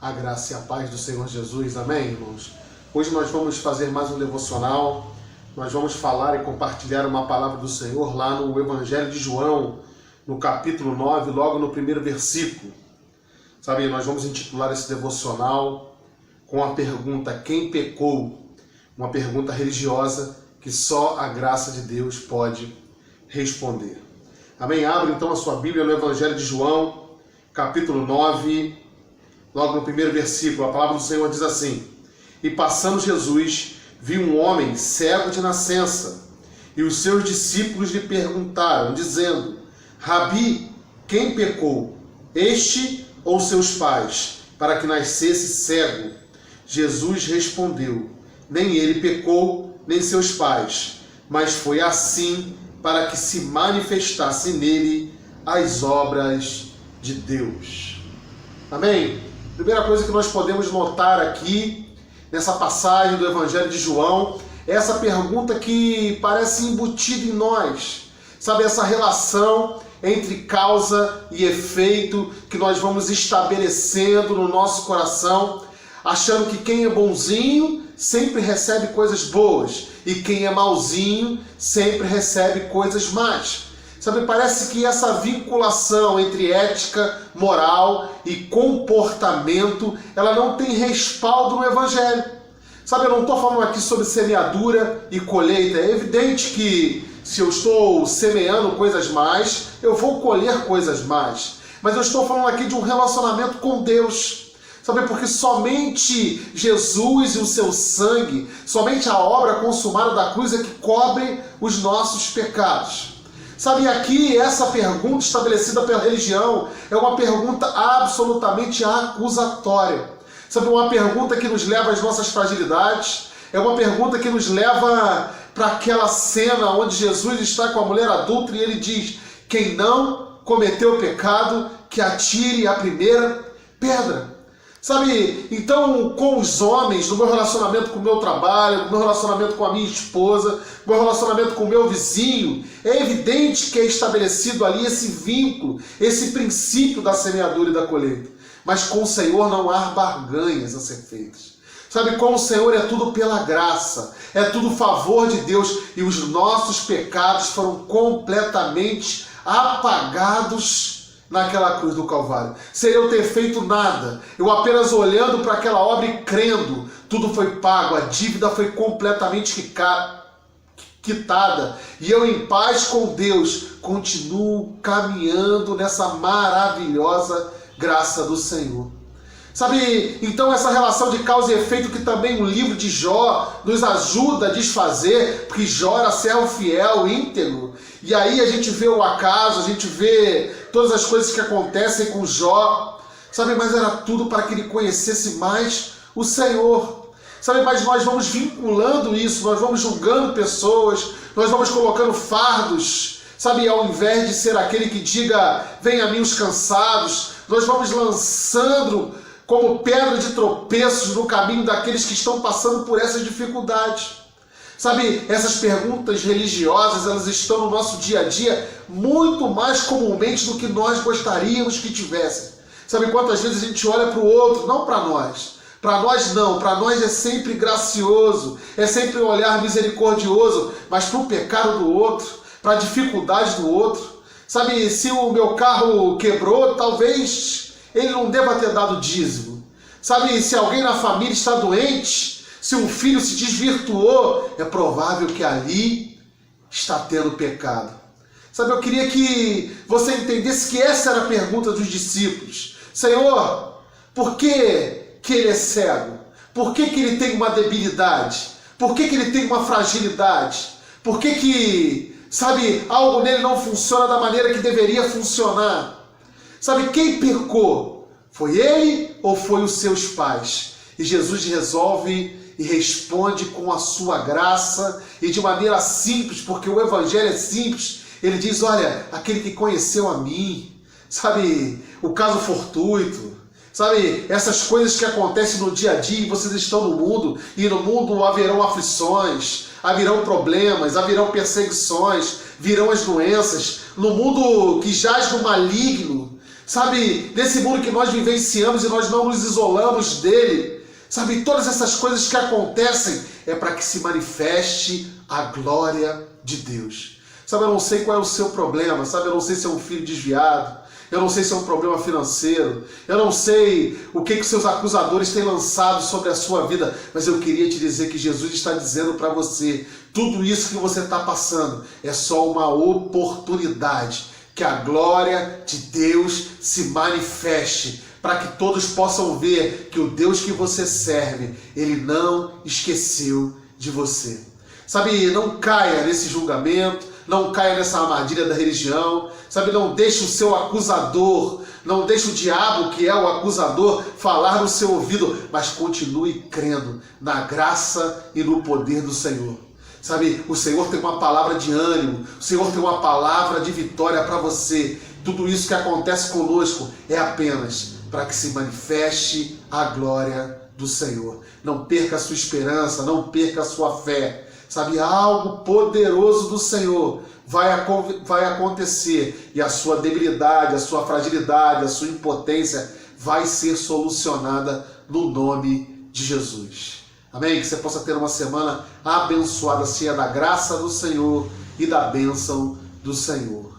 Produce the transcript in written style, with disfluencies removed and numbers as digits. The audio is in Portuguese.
A graça e a paz do Senhor Jesus, amém, irmãos? Hoje nós vamos fazer mais um devocional, nós vamos falar e compartilhar uma palavra do Senhor lá no Evangelho de João, no capítulo 9, logo no primeiro versículo. Sabe, nós vamos intitular esse devocional com a pergunta: quem pecou? Uma pergunta religiosa que só a graça de Deus pode responder. Amém? Abre então a sua Bíblia no Evangelho de João, capítulo 9, logo no primeiro versículo. A palavra do Senhor diz assim: E passando Jesus, viu um homem cego de nascença, e os seus discípulos lhe perguntaram, dizendo: Rabi, quem pecou, este ou seus pais, para que nascesse cego? Jesus respondeu: Nem ele pecou, nem seus pais, mas foi assim para que se manifestasse nele as obras de Deus. Amém? Primeira coisa que nós podemos notar aqui, nessa passagem do Evangelho de João, é essa pergunta que parece embutida em nós. Sabe, essa relação entre causa e efeito que nós vamos estabelecendo no nosso coração, achando que quem é bonzinho sempre recebe coisas boas e quem é malzinho sempre recebe coisas más. Sabe, parece que essa vinculação entre ética, moral e comportamento, ela não tem respaldo no Evangelho. Sabe, eu não estou falando aqui sobre semeadura e colheita. É evidente que se eu estou semeando coisas más, eu vou colher coisas más. Mas eu estou falando aqui de um relacionamento com Deus. Sabe, porque somente Jesus e o seu sangue, somente a obra consumada da cruz é que cobre os nossos pecados. Sabe, aqui essa pergunta estabelecida pela religião é uma pergunta absolutamente acusatória. Sabe, uma pergunta que nos leva às nossas fragilidades, é uma pergunta que nos leva para aquela cena onde Jesus está com a mulher adúltera e ele diz: quem não cometeu pecado, que atire a primeira pedra. Sabe, então com os homens, no meu relacionamento com o meu trabalho, no meu relacionamento com a minha esposa, no meu relacionamento com o meu vizinho, é evidente que é estabelecido ali esse vínculo, esse princípio da semeadura e da colheita. Mas com o Senhor não há barganhas a ser feitas. Sabe, com o Senhor é tudo pela graça, é tudo favor de Deus, e os nossos pecados foram completamente apagados naquela cruz do Calvário. Sem eu ter feito nada, eu apenas olhando para aquela obra e crendo, tudo foi pago, a dívida foi completamente quitada, e eu em paz com Deus continuo caminhando nessa maravilhosa graça do Senhor. Sabe, então essa relação de causa e efeito que também o livro de Jó nos ajuda a desfazer, porque Jó era servo fiel, íntegro, e aí a gente vê o acaso, a gente vê todas as coisas que acontecem com Jó, sabe, mas era tudo para que ele conhecesse mais o Senhor. Sabe, mas nós vamos vinculando isso, nós vamos julgando pessoas, nós vamos colocando fardos, sabe, ao invés de ser aquele que diga: venha a mim os cansados, nós vamos lançando como pedra de tropeços no caminho daqueles que estão passando por essas dificuldades. Sabe, essas perguntas religiosas, elas estão no nosso dia a dia muito mais comumente do que nós gostaríamos que tivessem. Sabe, quantas vezes a gente olha para o outro, não para nós. Para nós não, para nós é sempre gracioso, é sempre um olhar misericordioso, mas para o pecado do outro, para a dificuldade do outro. Sabe, se o meu carro quebrou, talvez ele não deva ter dado dízimo. Sabe, se alguém na família está doente, se um filho se desvirtuou, é provável que ali está tendo pecado. Sabe, eu queria que você entendesse que essa era a pergunta dos discípulos. Senhor, por que ele é cego? Por que ele tem uma debilidade? Por que ele tem uma fragilidade? Por que, sabe, algo nele não funciona da maneira que deveria funcionar? Sabe, quem pecou? Foi ele ou foi os seus pais? E Jesus resolve e responde com a sua graça e de maneira simples, porque o Evangelho é simples. Ele diz: olha, aquele que conheceu a mim, sabe, o caso fortuito, sabe, essas coisas que acontecem no dia a dia, vocês estão no mundo, e no mundo haverão aflições, haverão problemas, haverão perseguições, virão as doenças, no mundo que jaz no maligno. Sabe, nesse mundo que nós vivenciamos e nós não nos isolamos dele, sabe, todas essas coisas que acontecem é para que se manifeste a glória de Deus. Sabe, eu não sei qual é o seu problema, sabe, eu não sei se é um filho desviado, eu não sei se é um problema financeiro, eu não sei o que os seus acusadores têm lançado sobre a sua vida, mas eu queria te dizer que Jesus está dizendo para você, tudo isso que você está passando é só uma oportunidade, que a glória de Deus se manifeste, para que todos possam ver que o Deus que você serve, Ele não esqueceu de você. Sabe, não caia nesse julgamento, não caia nessa armadilha da religião, sabe, não deixe o seu acusador, não deixe o diabo, que é o acusador, falar no seu ouvido, mas continue crendo na graça e no poder do Senhor. Sabe, o Senhor tem uma palavra de ânimo, o Senhor tem uma palavra de vitória para você. Tudo isso que acontece conosco é apenas para que se manifeste a glória do Senhor. Não perca a sua esperança, não perca a sua fé. Sabe, algo poderoso do Senhor vai acontecer e a sua debilidade, a sua fragilidade, a sua impotência vai ser solucionada no nome de Jesus. Amém? Que você possa ter uma semana abençoada, cheia da graça do Senhor e da bênção do Senhor.